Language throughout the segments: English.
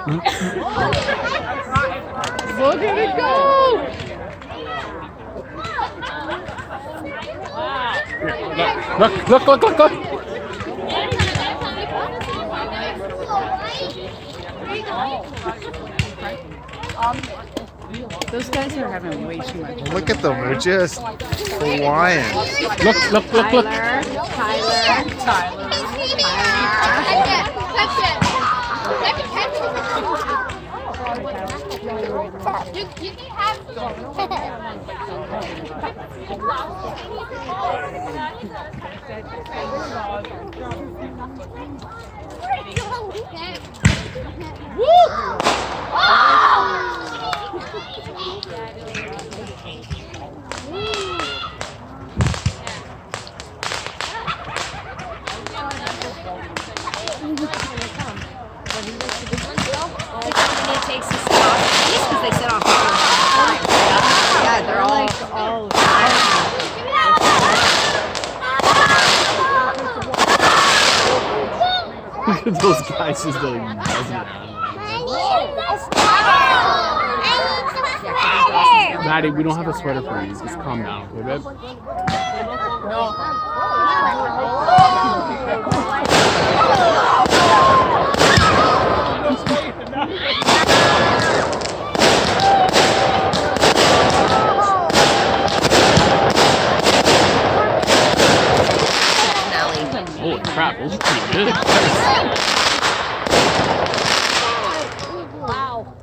Look at it go! Look. Those guys are having way too much fun. Look at them. They're just flying. Look. Tyler. You can have It takes a stop because they sit off the yeah, they're all Look at those guys just like buzzing around. Maddie, we don't have a sweater for you. Just calm down, okay, babe? Holy crap, those are pretty good. wow.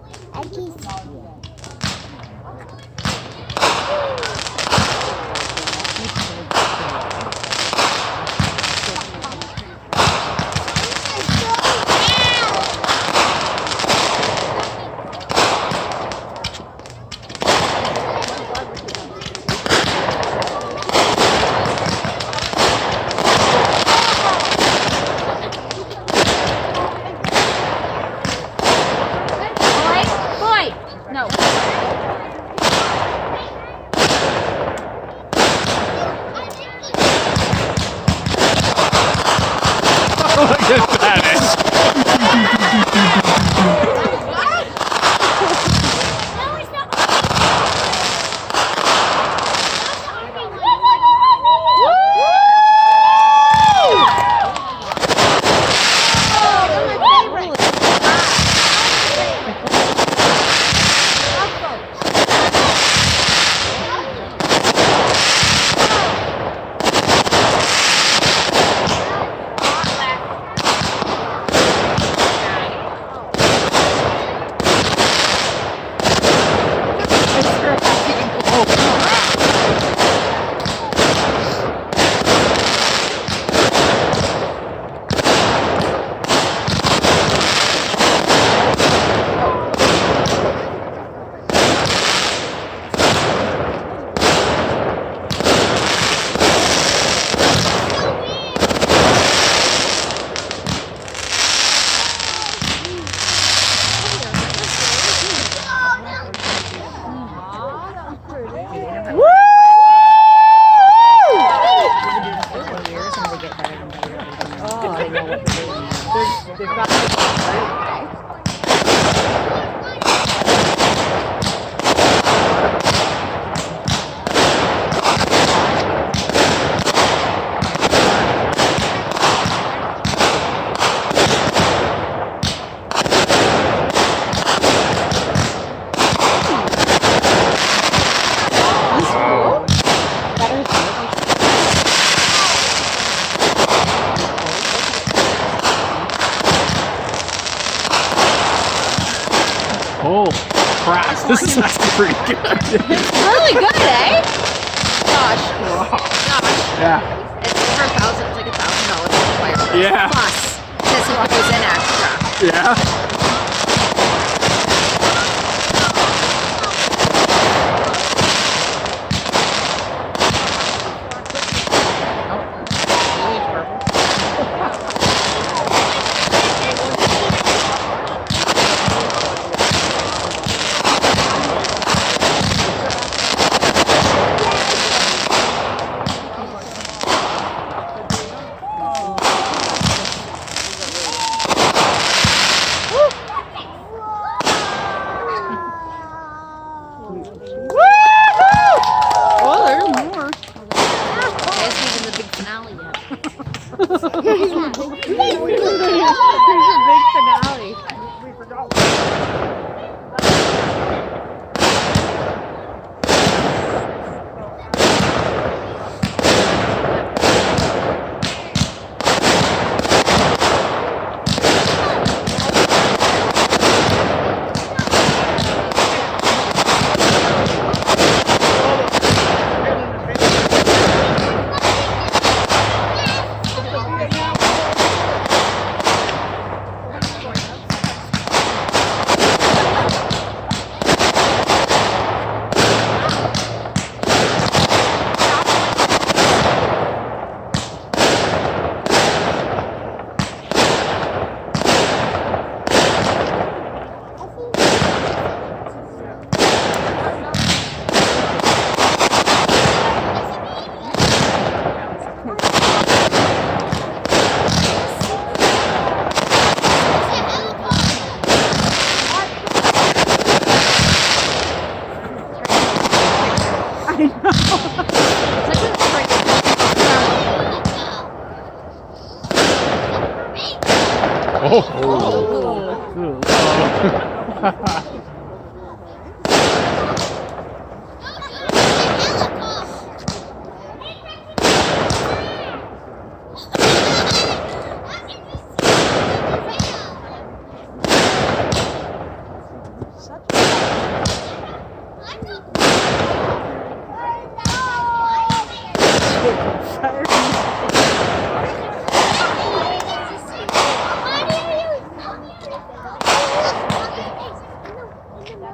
Look at that. Oh, crap. This is actually pretty good. It's really good, eh? Gosh. Yeah. It's over $1,000. It's like $1,000 Yeah. plus. This is what goes in extra. Yeah.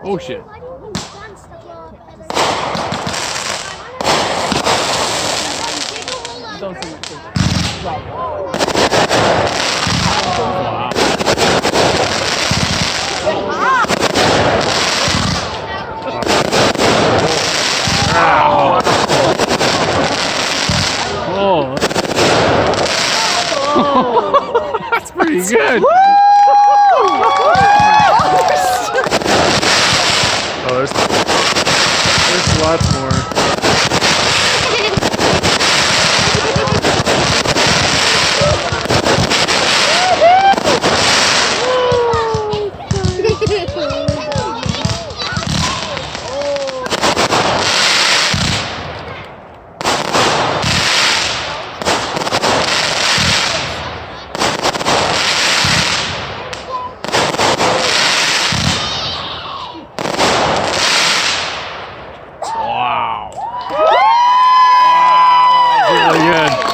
Oh shit. Oh. That's pretty good. Oh, there's lots more. Wow. Wow. Really good.